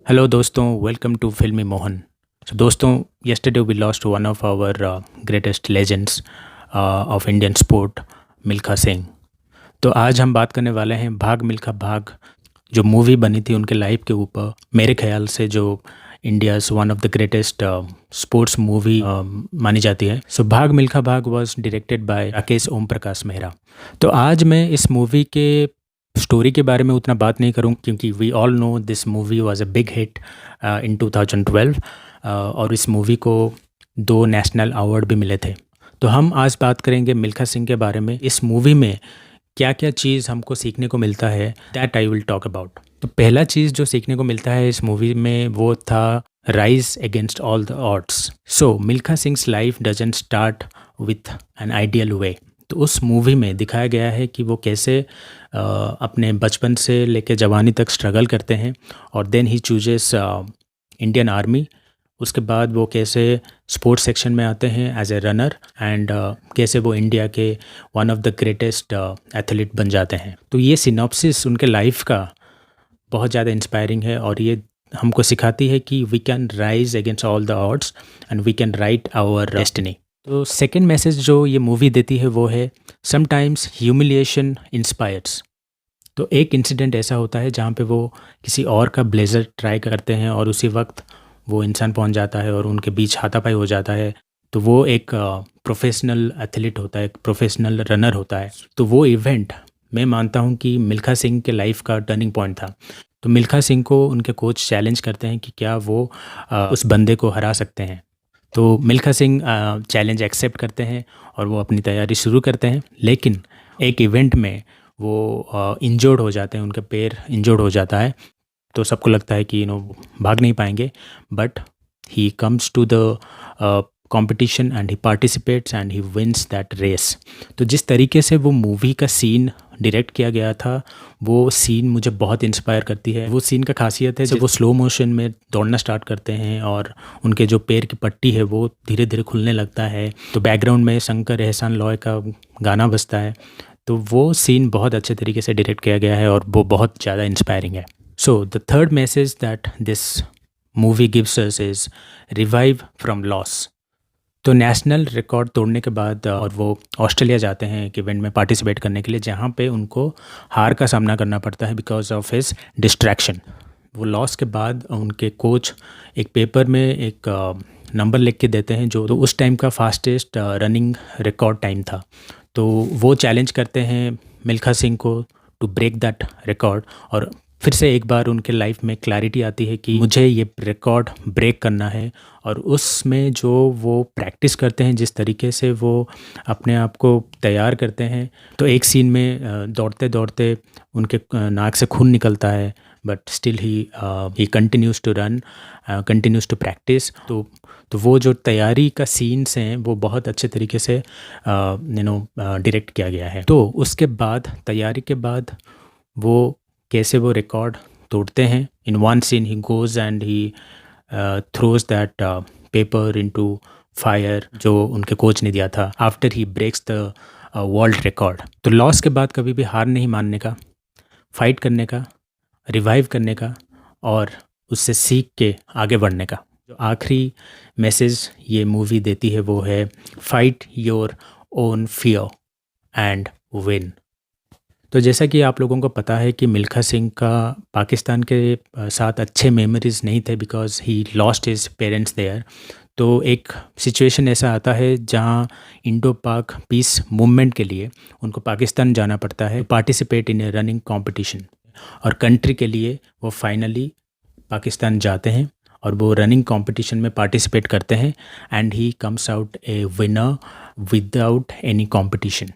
Hello दोस्तों, welcome to फिल्मी मोहन। दोस्तों, yesterday we lost one of our greatest legends of Indian sport, Milkha Singh. तो आज हम बात करने वाले हैं भाग मिल्खा भाग, जो मूवी बनी थी उनके लाइफ के ऊपर। मेरे ख्याल से जो India's one of the greatest sports movie मानी जाती है। सो भाग मिल्खा भाग was directed by Rakesh Om Prakash Mehra. तो आज मैं इस मूवी के स्टोरी के बारे में उतना बात नहीं करूँ, क्योंकि we all know this movie was a big hit in 2012, और इस मूवी को 2 नेशनल अवार्ड भी मिले थे। तो हम आज बात करेंगे मिल्खा सिंह के बारे में। इस मूवी में क्या क्या चीज़ हमको सीखने को मिलता है, that I will talk about. तो पहला चीज़ जो सीखने को मिलता है इस मूवी में वो था rise against all the odds. So Milkha sings life doesn't start with an ideal way. तो उस मूवी में दिखाया गया है कि वो कैसे अपने बचपन से लेकर जवानी तक स्ट्रगल करते हैं, और then he chooses Indian Army. उसके बाद वो कैसे स्पोर्ट्स सेक्शन में आते हैं एज ए रनर, एंड कैसे वो इंडिया के one of the greatest athlete बन जाते हैं। तो ये सिनॉप्सिस उनके लाइफ का बहुत ज़्यादा इंस्पायरिंग है, और ये हमको सिखाती है कि we can rise against all the odds and we can write our destiny. तो सेकेंड मैसेज जो ये मूवी देती है वो है समटाइम्स ह्यूमिलिएशन इंस्पायर्स। तो एक इंसिडेंट ऐसा होता है जहाँ पे वो किसी और का ब्लेज़र ट्राई करते हैं, और उसी वक्त वो इंसान पहुँच जाता है और उनके बीच हाथापाई हो जाता है। तो वो एक प्रोफेशनल एथलीट होता है, एक प्रोफेशनल रनर होता है। तो वो इवेंट मैं मानता हूँ कि मिल्खा सिंह के लाइफ का टर्निंग पॉइंट था। तो मिल्खा सिंह को उनके कोच चैलेंज करते हैं कि क्या वो उस बंदे को हरा सकते हैं। तो मिल्खा सिंह चैलेंज एक्सेप्ट करते हैं और वो अपनी तैयारी शुरू करते हैं। लेकिन एक इवेंट में वो इंजर्ड हो जाते हैं, उनका पैर इंजर्ड हो जाता है। तो सबको लगता है कि भाग नहीं पाएंगे, but he comes to the competition and he participates and he wins that race. तो जिस तरीके से वो मूवी का सीन डायरेक्ट किया गया था, वो सीन मुझे बहुत इंस्पायर करती है। वो सीन का खासियत है जब वो स्लो मोशन में दौड़ना स्टार्ट करते हैं और उनके जो पैर की पट्टी है वो धीरे धीरे खुलने लगता है। तो बैकग्राउंड में शंकर एहसान लॉय का गाना बजता है। तो वो सीन बहुत अच्छे तरीके से डायरेक्ट किया गया है और वो बहुत ज़्यादा इंस्पायरिंग है। So the third message that this movie gives us is revive from loss. तो नेशनल रिकॉर्ड तोड़ने के बाद और वो ऑस्ट्रेलिया जाते हैं एक इवेंट में पार्टिसिपेट करने के लिए, जहाँ पे उनको हार का सामना करना पड़ता है बिकॉज ऑफ हिज डिस्ट्रैक्शन। वो लॉस के बाद उनके कोच एक पेपर में एक नंबर लिख के देते हैं जो तो उस टाइम का फास्टेस्ट रनिंग रिकॉर्ड टाइम था। तो वो चैलेंज करते हैं मिल्खा सिंह को टू ब्रेक दैट रिकॉर्ड, और फिर से एक बार उनके लाइफ में क्लैरिटी आती है कि मुझे ये रिकॉर्ड ब्रेक करना है। और उसमें जो वो प्रैक्टिस करते हैं, जिस तरीके से वो अपने आप को तैयार करते हैं, तो एक सीन में दौड़ते दौड़ते उनके नाक से खून निकलता है, but still he continues to run, continues to practice. तो वो जो तैयारी का सीन्स हैं वो बहुत अच्छे तरीके से डायरेक्ट किया गया है। तो उसके बाद तैयारी के बाद वो कैसे वो रिकॉर्ड तोड़ते हैं। In one scene he goes and he throws that paper into fire जो उनके कोच ने दिया था, after he breaks the world record. तो लॉस के बाद कभी भी हार नहीं मानने का, फाइट करने का, रिवाइव करने का, और उससे सीख के आगे बढ़ने का। जो आखिरी मैसेज ये मूवी देती है वो है fight your own fear and win. तो जैसा कि आप लोगों को पता है कि मिल्खा सिंह का पाकिस्तान के साथ अच्छे मेमोरीज नहीं थे because he lost his parents there. तो एक सिचुएशन ऐसा आता है जहां इंडो पाक पीस मूवमेंट के लिए उनको पाकिस्तान जाना पड़ता है, participate in A running competition. और कंट्री के लिए वो फाइनली पाकिस्तान जाते हैं और वो रनिंग कंपटीशन में पार्टिसिपेट करते हैं, and he comes out A winner without any competition.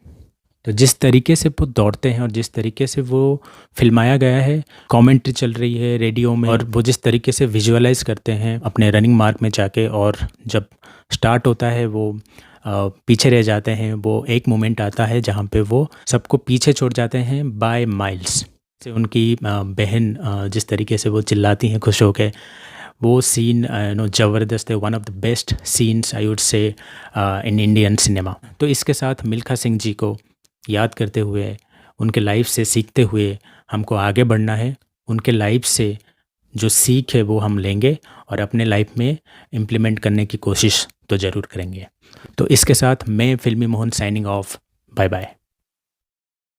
तो जिस तरीके से वो दौड़ते हैं और जिस तरीके से वो फिल्माया गया है, कमेंट्री चल रही है रेडियो में, और वो जिस तरीके से विजुअलाइज करते हैं अपने रनिंग मार्क में जाके, और जब स्टार्ट होता है वो पीछे रह जाते हैं। वो एक मोमेंट आता है जहाँ पे वो सबको पीछे छोड़ जाते हैं बाय माइल्स से। उनकी बहन जिस तरीके से वो चिल्लाती हैं खुश होकर, वो सीन ज़बरदस्त है। One of the best scenes I would say in Indian cinema. तो इसके साथ मिल्खा सिंह जी को याद करते हुए, उनके लाइफ से सीखते हुए हमको आगे बढ़ना है। उनके लाइफ से जो सीख है वो हम लेंगे और अपने लाइफ में इम्प्लीमेंट करने की कोशिश तो ज़रूर करेंगे। तो इसके साथ मैं Filmi Mohan signing off. Bye bye.